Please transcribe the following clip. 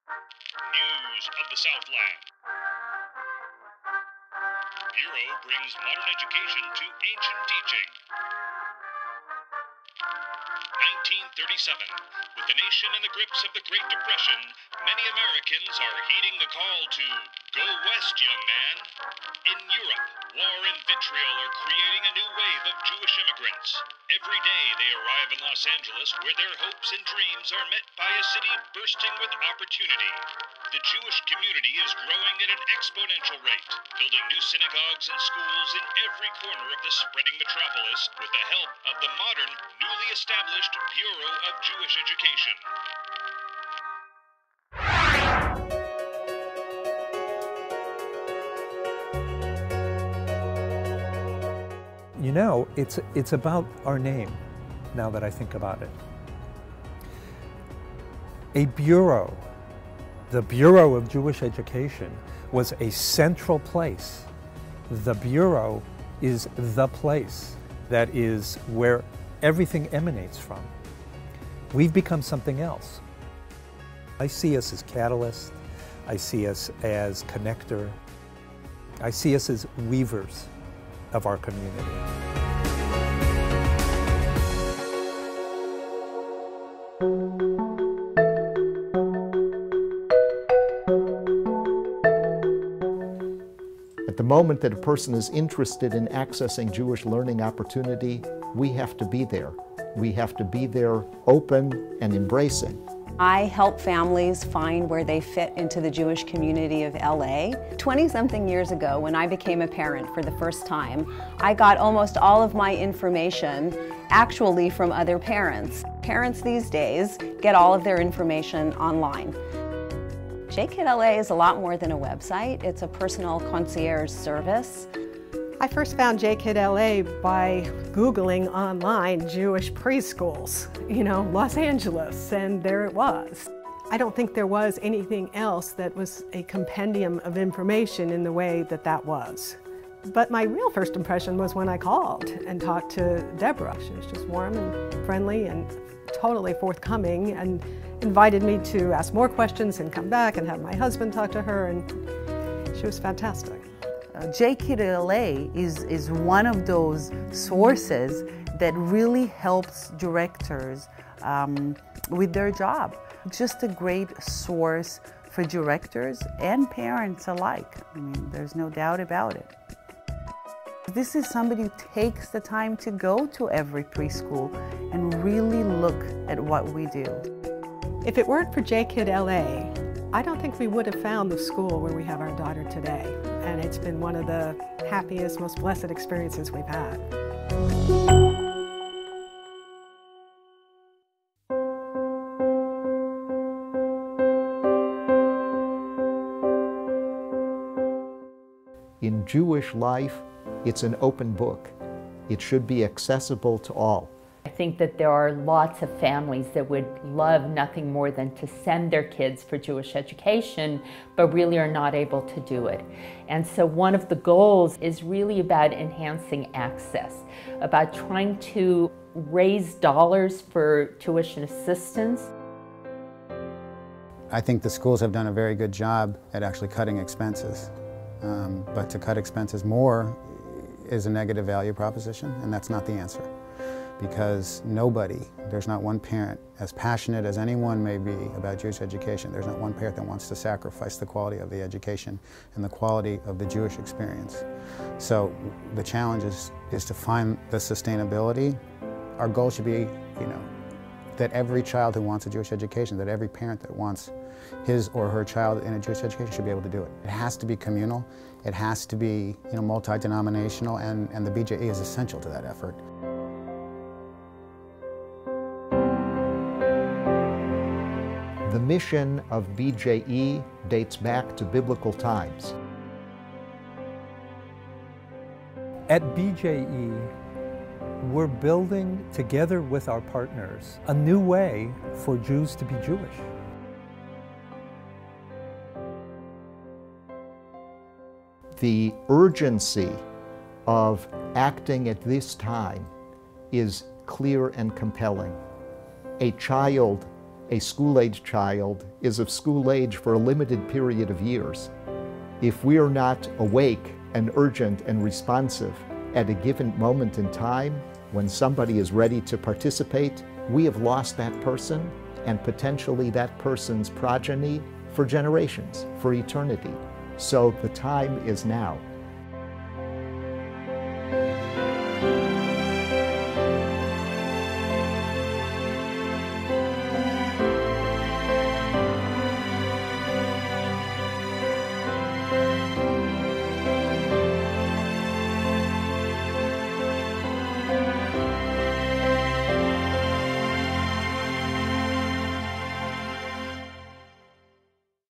News of the Southland. Bureau brings modern education to ancient teaching. 1937. With the nation in the grips of the Great Depression, many Americans are heeding the call to go west, young man. In Europe, war and vitriol are creating a new wave of Jewish immigrants. Every day they arrive in Los Angeles, where their hopes and dreams are met by a city bursting with opportunity. The Jewish community is growing at an exponential rate, building new synagogues and schools in every corner of the spreading metropolis with the help of the modern, newly established Bureau of Jewish Education. You know, it's about our name, now that I think about it. A bureau, the Bureau of Jewish Education, was a central place. The Bureau is the place that is where everything emanates from. We've become something else. I see us as catalyst. I see us as connector. I see us as weavers of our community. At the moment that a person is interested in accessing Jewish learning opportunity, we have to be there. We have to be there open and embracing. I help families find where they fit into the Jewish community of LA. 20-something years ago, when I became a parent for the first time, I got almost all of my information actually from other parents. Parents these days get all of their information online. JKid LA is a lot more than a website. It's a personal concierge service. I first found JKid LA by Googling online Jewish preschools, Los Angeles, and there it was. I don't think there was anything else that was a compendium of information in the way that that was. But my real first impression was when I called and talked to Deborah. She was just warm and friendly and totally forthcoming and invited me to ask more questions and come back and have my husband talk to her, and she was fantastic. JKid LA is one of those sources that really helps directors with their job. Just a great source for directors and parents alike. I mean, there's no doubt about it. This is somebody who takes the time to go to every preschool and really look at what we do. If it weren't for JKid LA, I don't think we would have found the school where we have our daughter today. And it's been one of the happiest, most blessed experiences we've had. In Jewish life, it's an open book. It should be accessible to all. I think that there are lots of families that would love nothing more than to send their kids for Jewish education, but really are not able to do it. And so one of the goals is really about enhancing access, about trying to raise dollars for tuition assistance. I think the schools have done a very good job at actually cutting expenses. But to cut expenses more is a negative value proposition, and that's not the answer. Because there's not one parent, as passionate as anyone may be about Jewish education, there's not one parent that wants to sacrifice the quality of the education and the quality of the Jewish experience. So the challenge is to find the sustainability. Our goal should be, that every child who wants a Jewish education, that every parent that wants his or her child in a Jewish education should be able to do it. It has to be communal, it has to be multi-denominational, and the BJE is essential to that effort. The mission of BJE dates back to biblical times. At BJE, we're building, together with our partners, a new way for Jews to be Jewish. The urgency of acting at this time is clear and compelling. A child a school-age child is of school age for a limited period of years. If we are not awake and urgent and responsive at a given moment in time, when somebody is ready to participate, we have lost that person and potentially that person's progeny for generations, for eternity. So the time is now.